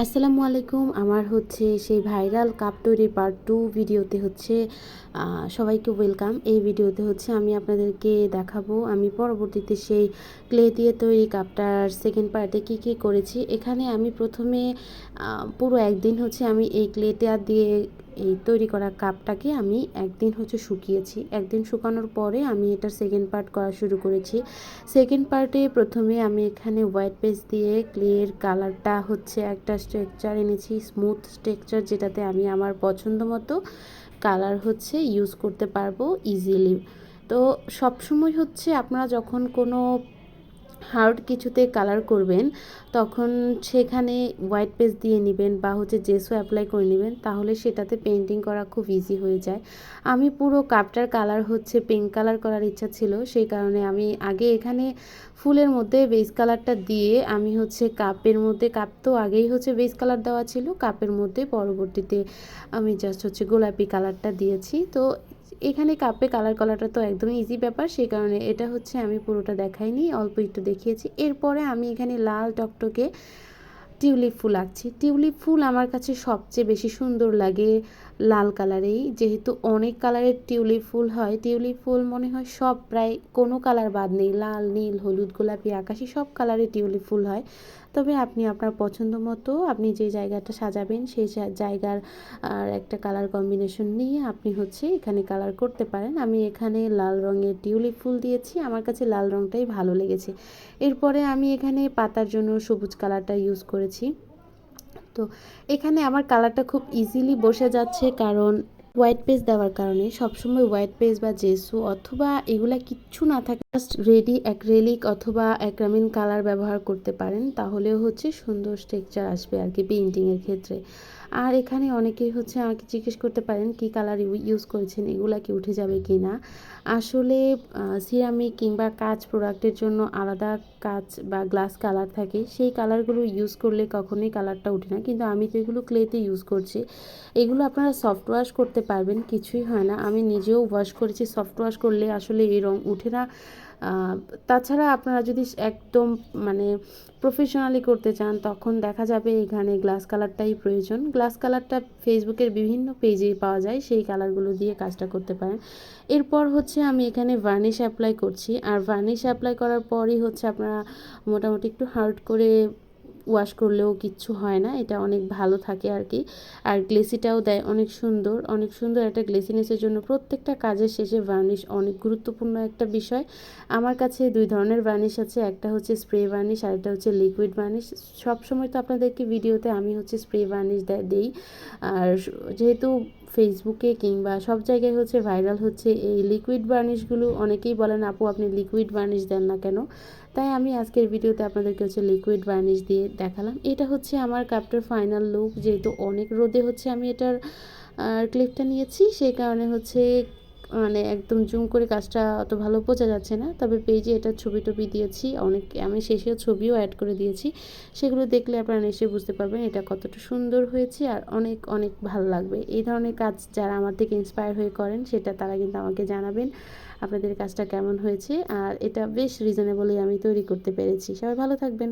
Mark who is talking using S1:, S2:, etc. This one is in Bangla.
S1: আসসালামু আলাইকুম। আমার হচ্ছে সেই ভাইরাল কাপ তৈরির পার্ট 2 ভিডিওতে হচ্ছে সবাইকে ওয়েলকাম। এই ভিডিওতে হচ্ছে আমি আপনাদেরকে দেখাবো আমি পরবর্তীতে সেই ক্লে দিয়ে তৈরি কাপটার সেকেন্ড পার্টে কী করেছি। এখানে আমি প্রথমে পুরো একদিন হচ্ছে আমি এই ক্লেটা দিয়ে এই তৈরি করা কাপটাকে আমি একদিন হচ্ছে শুকিয়েছি। একদিন শুকানোর পরে আমি এটার সেকেন্ড পার্ট করা শুরু করেছি। সেকেন্ড পার্টে প্রথমে আমি এখানে হোয়াইট পেস্ট দিয়ে ক্লের কালারটা হচ্ছে একটা স্ট্রাকচার এনেছি, স্মুথ স্ট্রাকচার, যেটাতে আমি আমার পছন্দ মতো কালার হচ্ছে ইউজ করতে পারবো ইজিলি। তো সবসময় হচ্ছে আপনারা যখন কোনো হার্ড কিছুতে কালার করবেন তখন সেখানে হোয়াইট পেস্ট দিয়ে নেবেন বা হচ্ছে জেসও অ্যাপ্লাই করে নেবেন, তাহলে সেটাতে পেন্টিং করা খুব ইজি হয়ে যায়। আমি পুরো কাপটার কালার হচ্ছে পিঙ্ক কালার করার ইচ্ছা ছিল, সেই কারণে আমি আগে এখানে ফুলের মধ্যে বেস কালারটা দিয়ে আমি হচ্ছে কাপের মধ্যে, কাপ তো আগেই হচ্ছে বেস কালার দেওয়া ছিল, কাপের মধ্যে পরবর্তীতে আমি জাস্ট হচ্ছে গোলাপি কালারটা দিয়েছি। তো এখানে কাপে কালার করাটা তো একদমই ইজি ব্যাপার, সেই কারণে এটা হচ্ছে আমি পুরোটা দেখাইনি, অল্প একটু দেখিয়েছি। এরপরে আমি এখানে লাল টকটকে টিউলিপ ফুল আঁকছি। টিউলিপ ফুল আমার কাছে সবচেয়ে বেশি সুন্দর লাগে লাল কালারেই, যেহেতু অনেক কালারের টিউলিপ ফুল হয়। টিউলিপ ফুল মনে হয় সব প্রায় কোনো কালার বাদ নেই, লাল, নীল, হলুদ, গোলাপি, আকাশি সব কালারের টিউলিপ ফুল হয়। তবে আপনি আপনার পছন্দ মতো আপনি যে জায়গাটা সাজাবেন সেই জায়গার আর একটা কালার কম্বিনেশন নিয়ে আপনি হচ্ছে এখানে কালার করতে পারেন। আমি এখানে লাল রঙের টিউলিপ ফুল দিয়েছি, আমার কাছে লাল রঙটাই ভালো লেগেছে। এরপরে আমি এখানে পাতার জন্য সবুজ কালারটা ইউজ করেছি। তো এখানে আমার কালারটা খুব ইজিলি বসে যাচ্ছে, কারণ হোয়াইট পেস্ট দেওয়ার কারণে। সবসময় হোয়াইট পেস্ট বা জেসু অথবা এগুলা কিচ্ছু না থাকে, জাস্ট রেডি অ্যাক্রিলিক অথবা অ্যাক্রামিন কালার ব্যবহার করতে পারেন, তাহলেও হচ্ছে সুন্দর স্ট্রাকচার আসবে আর কি পেইন্টিংয়ের ক্ষেত্রে। আর এখানে অনেকেই হচ্ছে আমাকে জিজ্ঞেস করতে পারেন কি কালার ইউজ করেছেন, এগুলা কি উঠে যাবে কি না। আসলে সিরামিক কিংবা কাঁচ প্রোডাক্টের জন্য আলাদা কাঁচ বা গ্লাস কালার থাকে, সেই কালারগুলো ইউজ করলে কখনোই কালারটা ওঠে না, কিন্তু আমি তো এগুলো ক্লেতে ইউজ করছি। এগুলো আপনারা সফট ওয়াশ করতে পারবেন, কিছুই হয় না। আমি নিজেও ওয়াশ করেছি, সফট ওয়াশ করলে আসলে এই রং উঠে না। তাছাড়া আপনারা যদি একদম মানে প্রফেশনালি করতে চান তখন দেখা যাবে এখানে গ্লাস কালারটাই প্রয়োজন। গ্লাস কালারটা ফেসবুকের বিভিন্ন পেজেই পাওয়া যায়, সেই কালারগুলো দিয়ে কাজটা করতে পারেন। এরপর হচ্ছে আমি এখানে ভার্নিশ অ্যাপ্লাই করছি, আর ভার্নিশ অ্যাপ্লাই করার পরই হচ্ছে আপনারা মোটামুটি একটু হার্ড করে ওয়াশ করলেও কিচ্ছু হয় না, এটা অনেক ভালো থাকে আর কি। আর গ্লেসিটাও দেয় অনেক সুন্দর, অনেক সুন্দর একটা গ্লেসিনেসের জন্য প্রত্যেকটা কাজের শেষে ভার্নিশ অনেক গুরুত্বপূর্ণ একটা বিষয়। আমার কাছে দুই ধরনের ভার্নিশ আছে, একটা হচ্ছে স্প্রে ভার্নিশ আর একটা হচ্ছে লিকুইড ভার্নিশ। সবসময় তো আপনাদেরকে ভিডিওতে আমি হচ্ছে স্প্রে ভার্নিশ দেই, আর যেহেতু ফেসবুকে কিংবা সব জায়গায় হচ্ছে ভাইরাল হচ্ছে এই লিকুইড ভার্নিশগুলো, অনেকেই বলেন আপু আপনি লিকুইড ভার্নিশ দেন না কেন, তাই আমি আজকের ভিডিওতে আপনাদেরকে হচ্ছে লিকুইড ভার্নিশ দিয়ে দেখালাম। এটা হচ্ছে আমার কাপটার ফাইনাল লুক, যেহেতু অনেক রোদে হচ্ছে আমি এটার ক্লিপটা নিয়েছি, সেই কারণে হচ্ছে মানে একদম জুম করে কাজটা অত ভালো বোঝা যাচ্ছে না, তবে পেজে এটা ছবি টবি দিয়েছি অনেক, আমি শেষেও ছবিও অ্যাড করে দিয়েছি, সেগুলো দেখলে আপনারা নিশ্চয়ই বুঝতে পারবেন এটা কতটা সুন্দর হয়েছে আর অনেক অনেক ভালো লাগবে। এই ধরনের কাজ যারা আমার থেকে ইন্সপায়ার হয়ে করেন সেটা তারা কিন্তু আমাকে জানাবেন আপনাদের কাজটা কেমন হয়েছে। আর এটা বেশ রিজনেবলি আমি তৈরি করতে পেরেছি। সবাই ভালো থাকবেন।